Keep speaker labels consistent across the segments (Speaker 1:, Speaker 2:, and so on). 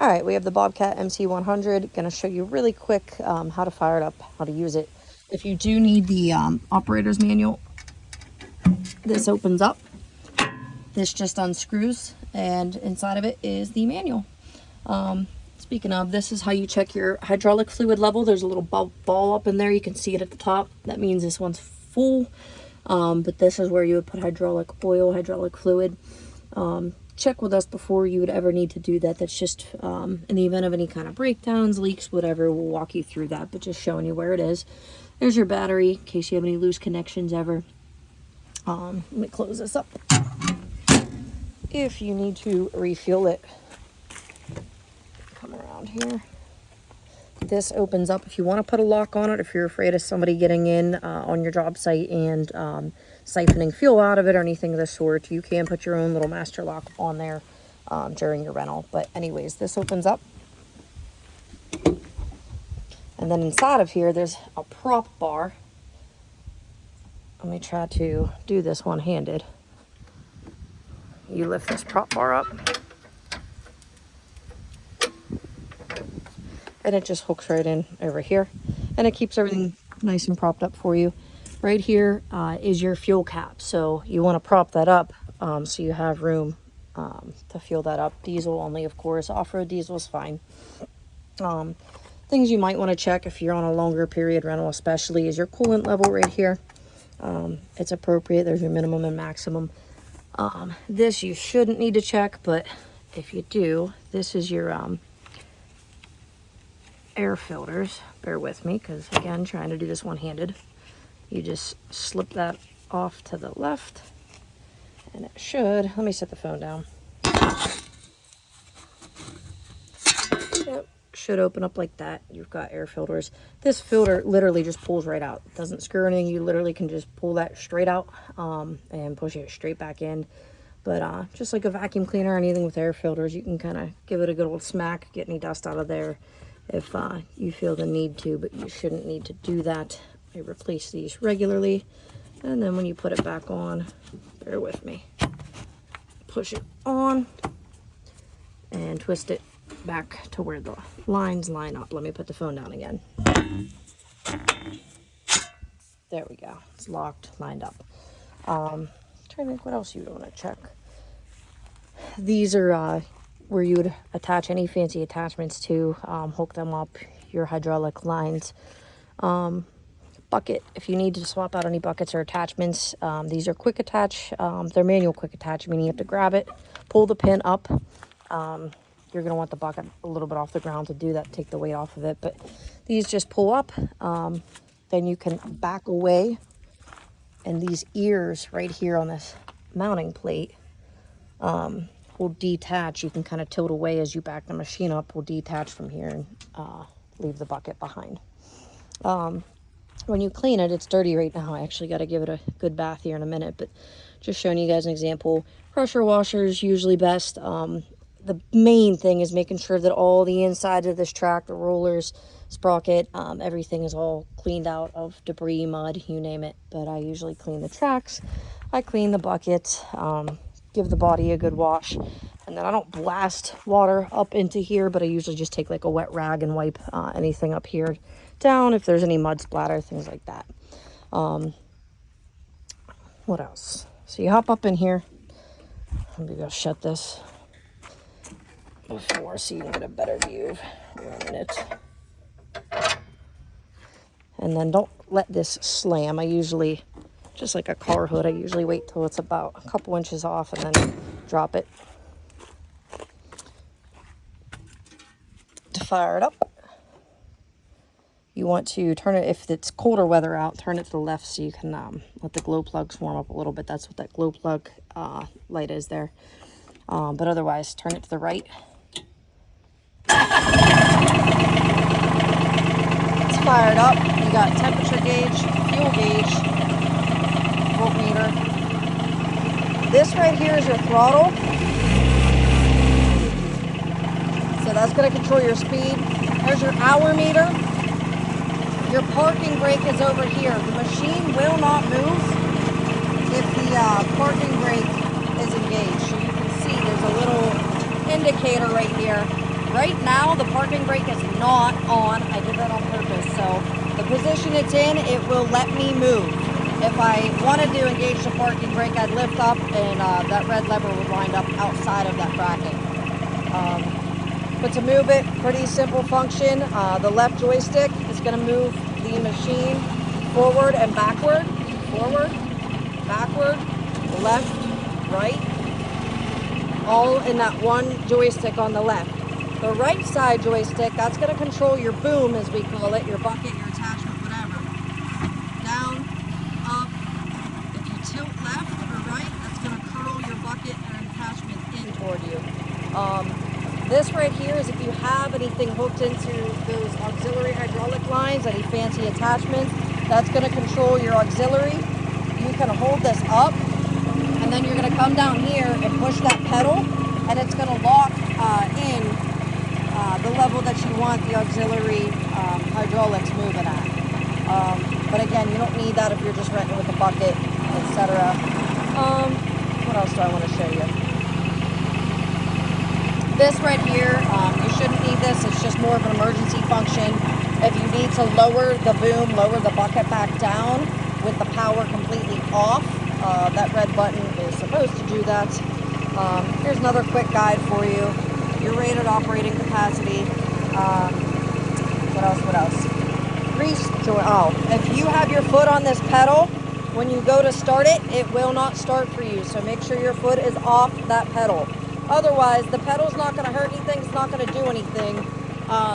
Speaker 1: Alright, we have the Bobcat MT100. Gonna show you really quick how to fire it up, how to use it. If you do need the operator's manual, this opens up. This just unscrews, and inside of it is the manual. Speaking of, this is how you check your hydraulic fluid level. There's a little ball up in there. You can see it at the top. That means this one's full. But this is where you would put hydraulic oil, hydraulic fluid. Check with us before you would ever need to do that. That's just in the event of any kind of breakdowns, leaks, whatever. We'll walk you through that, but just showing you where it is. There's your battery in case you have any loose connections ever. Let me close this up. If you need to refuel it, come around here. This opens up if you want to put a lock on it, if you're afraid of somebody getting in on your job site and siphoning fuel out of it or anything of the sort. You can put your own little master lock on there during your rental. But anyways, this opens up. And then inside of here, there's a prop bar. Let me try to do this one-handed. You lift this prop bar up. And it just hooks right in over here. And it keeps everything nice and propped up for you. Right here is your fuel cap. So you want to prop that up so you have room to fuel that up. Diesel only, of course. Off-road diesel is fine. Things you might want to check if you're on a longer period rental especially is your coolant level right here. It's appropriate. There's your minimum and maximum. This you shouldn't need to check, but if you do, this is your air filters. Bear with me because, again, trying to do this one-handed. You just slip that off to the left, and it should, let me set the phone down. Yep, should open up like that. You've got air filters. This filter literally just pulls right out. It doesn't screw anything. You literally can just pull that straight out and push it straight back in. But just like a vacuum cleaner or anything with air filters, you can kind of give it a good old smack, get any dust out of there if you feel the need to, but you shouldn't need to do that. I replace these regularly, and then when you put it back on, bear with me, push it on and twist it back to where the lines line up. Let me put the phone down again. There we go. It's locked, lined up. Trying to think what else you would want to check. These are where you would attach any fancy attachments to, hook them up, your hydraulic lines. Bucket, if you need to swap out any buckets or attachments, these are quick attach. They're manual quick attach, meaning you have to grab it, pull the pin up. You're going to want the bucket a little bit off the ground to do that, take the weight off of it. But these just pull up. Then you can back away. And these ears right here on this mounting plate will detach. You can kind of tilt away as you back the machine up. Will detach from here and leave the bucket behind. When you clean it, it's dirty right now. I actually got to give it a good bath here in a minute, but just showing you guys an example. Pressure washer is usually best. The main thing is making sure that all the insides of this track, the rollers, sprocket, everything is all cleaned out of debris, mud, you name it. But I usually clean the tracks. I clean the bucket, give the body a good wash. And then I don't blast water up into here, but I usually just take like a wet rag and wipe anything up here down if there's any mud splatter, things like that. What else? So you hop up in here. Maybe I'll shut this before so you can get a better view of running it. And then don't let this slam. I usually, just like a car hood, I usually wait till it's about a couple inches off and then drop it. To fire it up, you want to turn it, if it's colder weather out, turn it to the left so you can let the glow plugs warm up a little bit. That's what that glow plug light is there. But otherwise, turn it to the right. It's fired up. You got temperature gauge, fuel gauge, voltmeter. This right here is your throttle. So that's going to control your speed. There's your hour meter. Your parking brake is over here. The machine will not move if the parking brake is engaged. So you can see there's a little indicator right here Right now, the parking brake is not on. I did that on purpose. So the position it's in, it will let me move. If I wanted to engage the parking brake, I'd lift up and that red lever would wind up outside of that bracket. But to move it, pretty simple function. The left joystick is going to move the machine forward and backward, forward, backward, left, right, all in that one joystick on the left. The right side joystick, that's going to control your boom, as we call it, your bucket, your attachment, whatever. Down, up. If you tilt left or right, that's going to curl your bucket and attachment in toward you. This right here is if you have anything hooked into those auxiliary hydraulic lines, any fancy attachments, that's going to control your auxiliary. You can hold this up, and then you're going to come down here and push that pedal, and it's going to lock in the level that you want the auxiliary hydraulics moving at. But again, you don't need that if you're just renting with a bucket, etc. What else do I want to show you? This right here, you shouldn't need this. It's just more of an emergency function. If you need to lower the boom, lower the bucket back down with the power completely off, that red button is supposed to do that. Here's another quick guide for you. Your rated operating capacity. What else? Grease joint. Oh, if you have your foot on this pedal, when you go to start it, it will not start for you. So make sure your foot is off that pedal. Otherwise, the pedal's not going to hurt anything. It's not going to do anything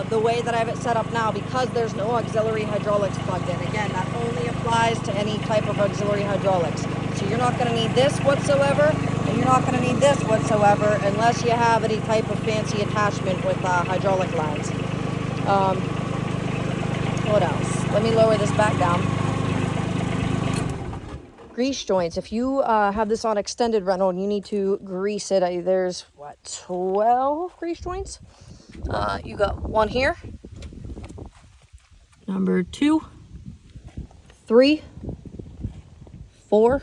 Speaker 1: the way that I have it set up now, because there's no auxiliary hydraulics plugged in. Again, that only applies to any type of auxiliary hydraulics. So you're not going to need this whatsoever, and you're not going to need this whatsoever unless you have any type of fancy attachment with hydraulic lines. What else? Let me lower this back down. Grease joints. If you have this on extended rental and you need to grease it, there's what, 12 grease joints? You got one here, number 2, 3, 4,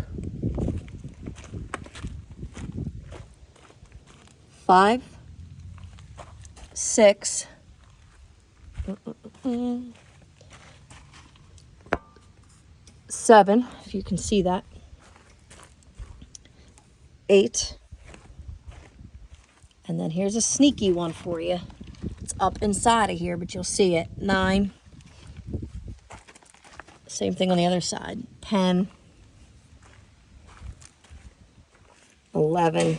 Speaker 1: 5, 6, 7, if you can see that, 8, and then here's a sneaky one for you. It's up inside of here, but you'll see it. 9, same thing on the other side. 10, 11,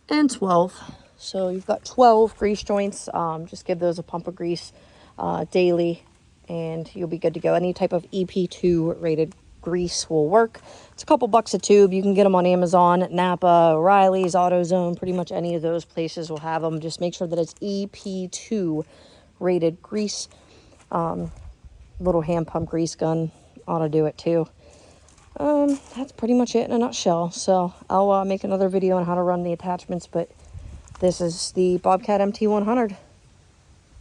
Speaker 1: and 12. So you've got 12 grease joints. Just give those a pump of grease daily, and you'll be good to go. Any type of EP2 rated grease will work. It's a couple bucks a tube. You can get them on Amazon, Napa, O'Reilly's, AutoZone, pretty much any of those places will have them. Just make sure that it's EP2 rated grease. Little hand pump grease gun ought to do it too. That's pretty much it in a nutshell. So I'll make another video on how to run the attachments, but this is the Bobcat MT100.